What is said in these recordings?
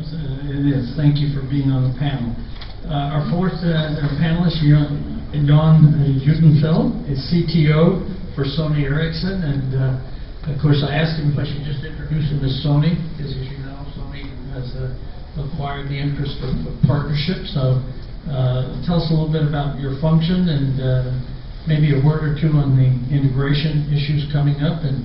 It is. Thank you for being on the panel. Our fourth panelist, Jan Judenfeld, is CTO for Sony Ericsson, and of course I asked him if I should just introduce him as Sony, because as you know, Sony has acquired the interest of partnership. So tell us a little bit about your function and maybe a word or two on the integration issues coming up, and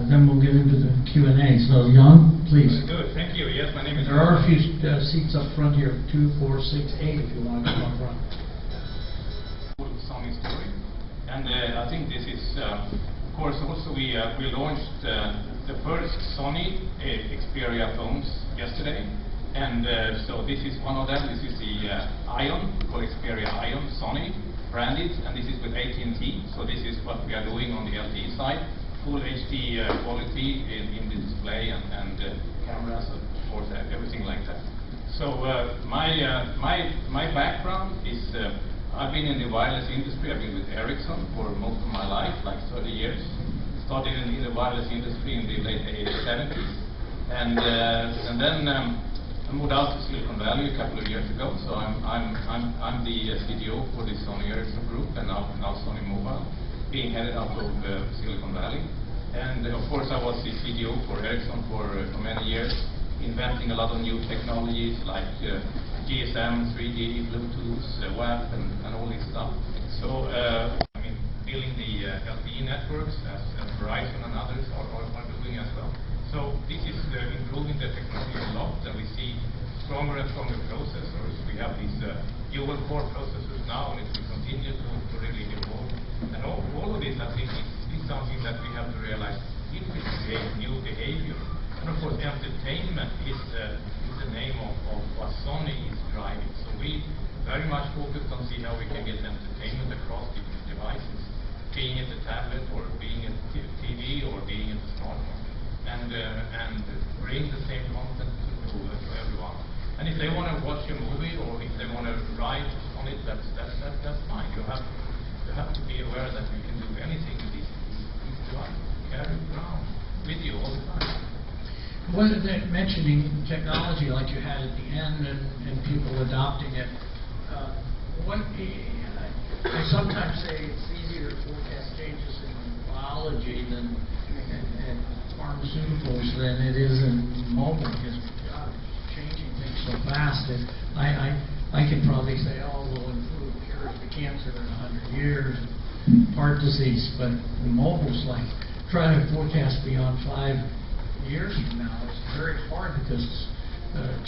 then we'll get into the Q&A. So, Jan, please. Very good. Thank you. Yes, my name is... There are a few seats up front here, 2, 4, 6, 8, if you want to come up front. Sony story. And I think this is, of course, also we launched the first Sony Xperia phones yesterday. And so this is one of them. This is the Ion, called Xperia Ion, Sony, branded. And this is with AT&T. So this is what we are doing on the LTE side. Full HD quality in the display and cameras, of course, everything like that. So my background is I've been in the wireless industry. I've been with Ericsson for most of my life, like 30 years. Started in the wireless industry in the late 70s, and then I moved out to Silicon Valley a couple of years ago. So I'm the CTO for the Sony Ericsson group, and now Sony Mobile, being headed out of Silicon Valley. And of course I was the CTO for Ericsson for many years, inventing a lot of new technologies like GSM, 3G, Bluetooth, WAP, and all this stuff. So I mean, building the LTE networks as Verizon and others are doing as well. So this is improving the technology a lot, and we see stronger and stronger processors. We have these dual core processors now, and it will continue to really evolve. And all of this, I think, is something that we have to realize. It will create new behavior. And of course, entertainment is the name of what Sony is driving. So we very much focused on see how we can get entertainment across different devices, being it a tablet or being it TV or being it a smartphone, and bring the same content to everyone. And if they want to watch a movie or if they want to write on it, that's fine. You have to be aware that you can do anything with these devices, carry it around with you all the time. Well, mentioning technology like you had at the end and people adopting it, I sometimes say it's easier to forecast changes in biology and pharmaceuticals than it is in mobile, because God, it's changing things so fast that I can probably say, oh, we'll improve cures to cancer in 100 years, heart disease, but the mobile's like trying to forecast beyond 5 years from now. It's very hard because it's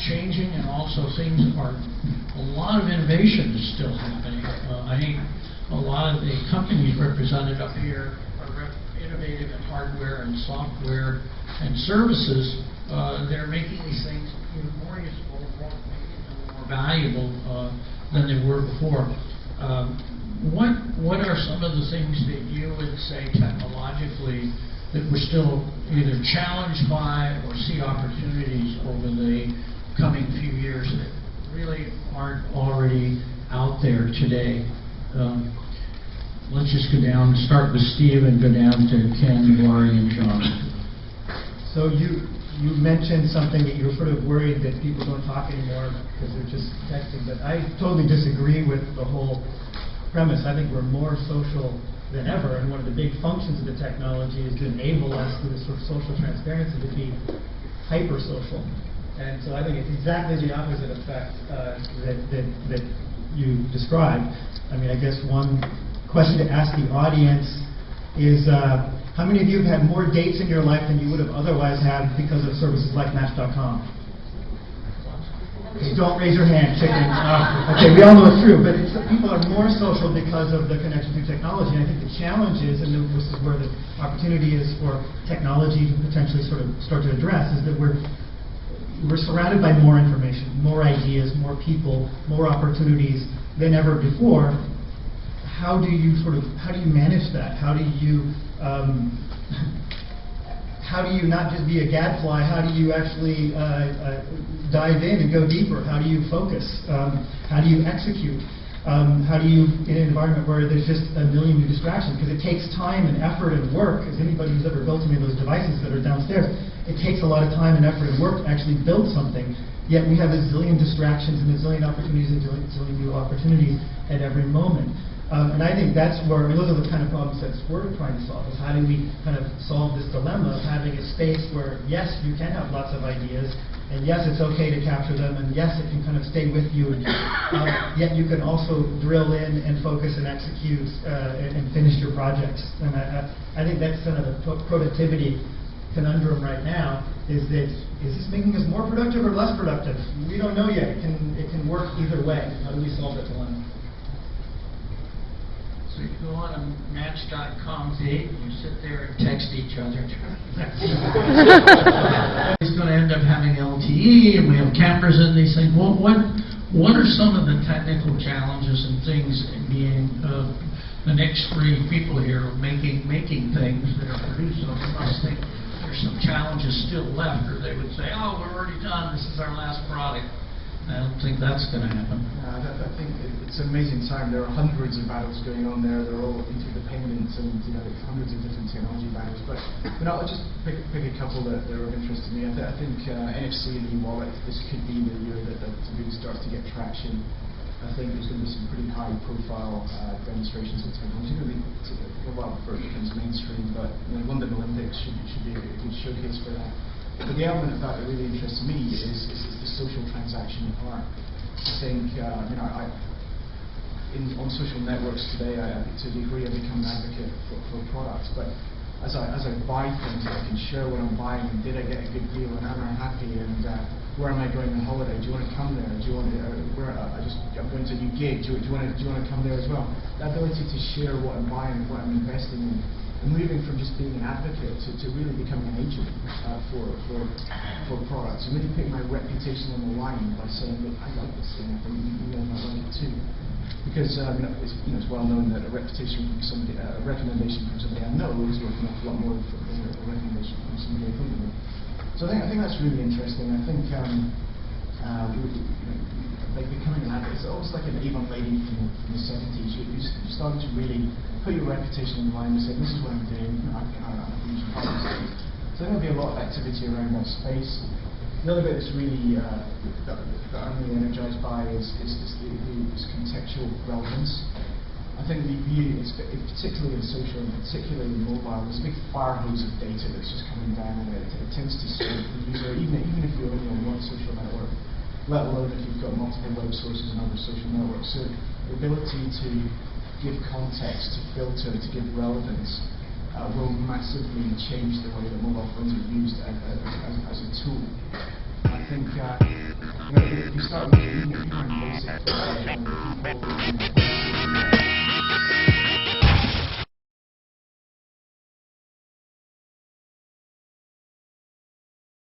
changing, and also things are, a lot of innovation is still happening. I think a lot of the companies represented up here are innovative in hardware and software and services. They're making these things even more useful, more valuable than they were before. What are some of the things that you would say technologically that we're still either challenged by or see opportunities over the coming few years that really aren't already out there today? Let's just go down, start with Steve and go down to Ken, Laurie, and John. So you mentioned something that you were sort of worried that people don't talk anymore because they're just texting, but I totally disagree with the whole premise. I think we're more social than ever, and one of the big functions of the technology is to enable us through this sort of social transparency to be hyper-social. And so I think it's exactly the opposite effect that you described. I mean, I guess one question to ask the audience is, how many of you have had more dates in your life than you would have otherwise had because of services like Match.com? Okay, don't raise your hand, chicken. Okay, we all know it's true, but people are more social because of the connection through technology. And I think the challenge is, and this is where the opportunity is for technology to potentially sort of start to address, is that we're surrounded by more information, more ideas, more people, more opportunities than ever before. How do you manage that? How do you not just be a gadfly? How do you actually dive in and go deeper? How do you focus? How do you execute? How do you, in an environment where there's just a million new distractions, because it takes time and effort and work, as anybody who's ever built any of those devices that are downstairs, it takes a lot of time and effort and work to actually build something, yet we have a zillion distractions and a zillion opportunities and a zillion new opportunities at every moment. And I think that's where, those are the kind of problems that we're trying to solve, is how do we kind of solve this dilemma of having a space where, yes, you can have lots of ideas, and yes, it's okay to capture them, and yes, it can kind of stay with you, yet you can also drill in and focus and execute and finish your projects. And I think that's kind of the productivity conundrum right now, is that, is this making us more productive or less productive? We don't know yet. It can work either way. How do we solve that dilemma? So you go on a Match.com date and you sit there and text each other. It's going to end up having LTE, and we have cameras in these things. What are some of the technical challenges and things in being the next three people here making things that are produced? So they must think there's some challenges still left, or they would say, oh, we're already done, this is our last product. I don't think that's going to happen. I think it's an amazing time. There are hundreds of battles going on there. They're all interdependent, and hundreds of different technology battles. But I'll just pick a couple that are of interest to me. I think NFC and e-wallet, this could be the year that really starts to get traction. I think there's going to be some pretty high-profile demonstrations of technology. Really, before it becomes mainstream, but London Olympics should be a good showcase for that. But the element of that really interests me is the social transaction part. I think, on social networks today, to a degree, I become an advocate for products. But as I buy things, I can share what I'm buying, and did I get a good deal, and am I happy, and where am I going on holiday? Do you want to come there? Do you want to, I'm going to a new gig. Do you want to come there as well? The ability to share what I'm buying and what I'm investing in. And moving from just being an advocate to really becoming an agent for products, and really putting my reputation on the line by saying, look, I like this thing, I think you guys might like it too. Because it's well known that a reputation from somebody, a recommendation from somebody I know is worth an awful lot more than a recommendation from somebody I don't know. So I think that's really interesting. I think like becoming an advocate, it's almost like an Avon lady from the 70s. You started to really put your reputation on the line and say, this is what I'm doing, I can use products. So there'll be a lot of activity around that space. The other bit that's really that I'm really energized by is this contextual relevance. I think the view is, particularly in social and particularly in mobile, there's a big fire hose of data that's just coming down, and it tends to serve the user, even if you're only on one social network, let alone if you've got multiple web sources and other social networks. So the ability to give context, to filter, to give relevance will massively change the way that mobile phones are used as a tool. I think if you start with even basic people